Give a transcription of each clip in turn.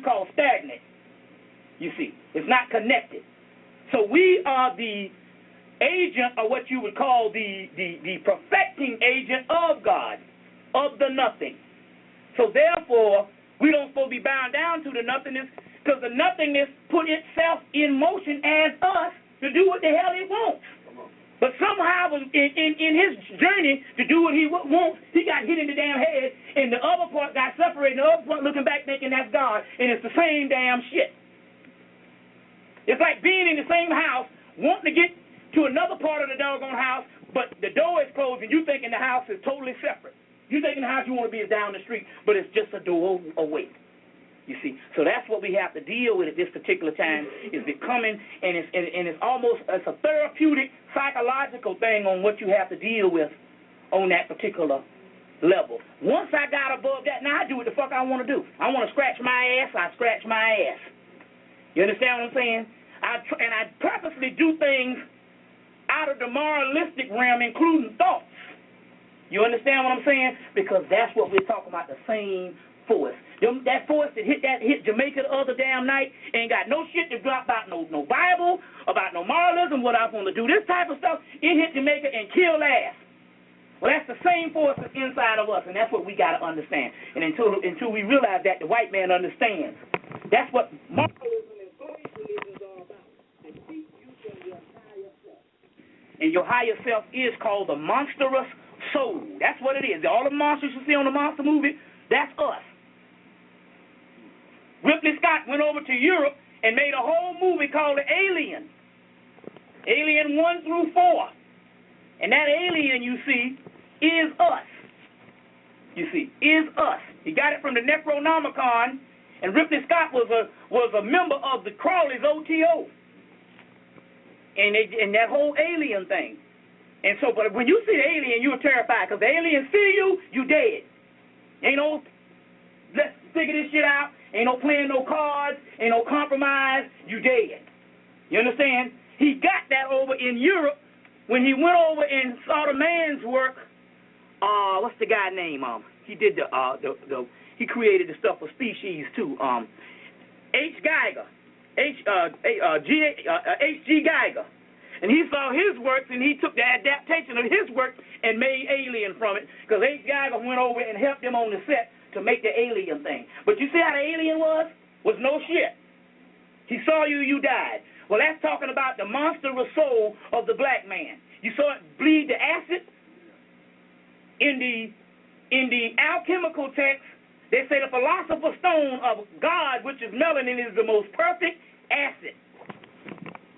call stagnant. You see, it's not connected. So we are the agent, or what you would call the perfecting agent of God, of the nothing. So therefore, we don't supposed to be bound down to the nothingness, because the nothingness put itself in motion as us to do what the hell it wants. But somehow in his journey to do what he wants, he got hit in the damn head, and the other part got separated, and the other part looking back thinking that's God, and it's the same damn shit. It's like being in the same house, wanting to get to another part of the doggone house, but the door is closed, and you thinking the house is totally separate. You thinking the house you want to be is down the street, but it's just a door away. You see, so that's what we have to deal with at this particular time, is becoming, and it's almost, it's a therapeutic, psychological thing on what you have to deal with on that particular level. Once I got above that, now I do what the fuck I want to do. I want to scratch my ass, I scratch my ass. You understand what I'm saying? I purposely do things out of the moralistic realm, including thoughts. You understand what I'm saying? Because that's what we're talking about, the same force. That force that hit Jamaica the other damn night ain't got no shit to drop about no Bible, about no moralism, what I want to do. This type of stuff, it hit Jamaica and killed ass. Well, that's the same force that's inside of us, and that's what we got to understand. And until we realize that, the white man understands. That's what moralism and socialism is all about. To keep you from your higher self. And your higher self is called the monstrous soul. That's what it is. All the monsters you see on the monster movie, that's us. Ripley Scott went over to Europe and made a whole movie called The Alien. Alien 1 through 4. And that alien, you see, is us. You see, is us. He got it from the Necronomicon, and Ripley Scott was a member of the Crawleys OTO. And that whole alien thing. And so, but when you see the alien, you're terrified, because the alien see you, you dead. Ain't no, let's figure this shit out. Ain't no playing no cards. Ain't no compromise. You dead. You understand? He got that over in Europe when he went over and saw the man's work. What's the guy name? He did he created the stuff for Species too. H. G. Geiger. And he saw his works, and he took the adaptation of his work and made Alien from it, because H. Geiger went over and helped him on the set to make the alien thing. But you see how the alien was no shit. He saw you, you died. Well, that's talking about the monstrous soul of the black man. You saw it bleed the acid. In the alchemical text, they say the philosopher's stone of God, which is melanin, is the most perfect acid.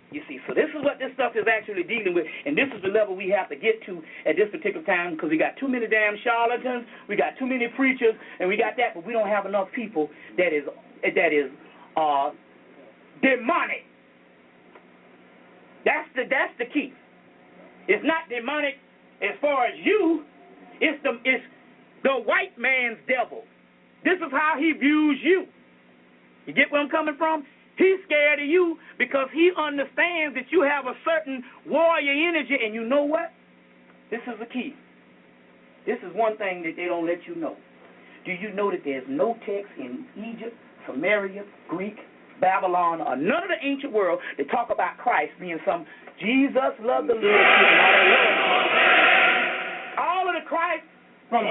You see, so this is what this stuff is actually dealing with, and this is the level we have to get to at this particular time, because we got too many damn charlatans, we got too many preachers, and we got that, but we don't have enough people that is demonic. That's the key. It's not demonic as far as you. It's the white man's devil. This is how he views you. You get where I'm coming from? He's scared of you because he understands that you have a certain warrior energy, and you know what? This is the key. This is one thing that they don't let you know. Do you know that there's no text in Egypt, Samaria, Greek, Babylon, or none of the ancient world that talk about Christ being some Jesus loved the little children, all that love. All of the Christ from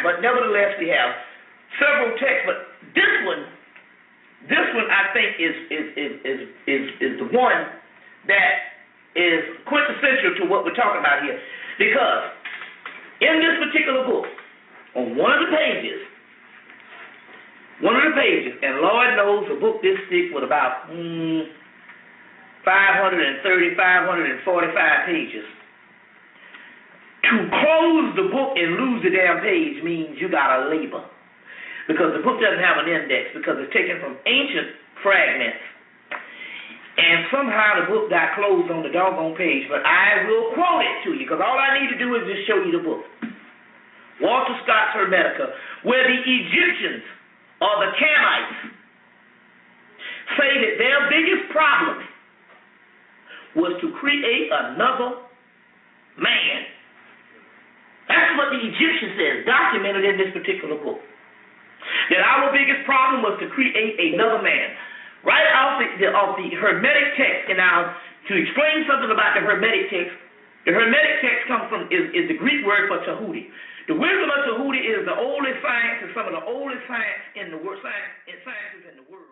but nevertheless, we have several texts. But this one I think is the one that is quintessential to what we're talking about here, because in this particular book, on one of the pages, and Lord knows a book this thick with about 545 pages. To close the book and lose the damn page means you got to labor, because the book doesn't have an index, because it's taken from ancient fragments, and somehow the book got closed on the doggone page. But I will quote it to you, because all I need to do is just show you the book. Walter Scott's Hermetica, where the Egyptians or the Canaanites say that their biggest problem was to create another man. Egyptian says, documented in this particular book, that our biggest problem was to create another man. Right off the Hermetic text, and now to explain something about the Hermetic text comes from is the Greek word for Tahuti. The wisdom of Tahuti is the oldest science and some of the oldest science in the world, sciences in the world.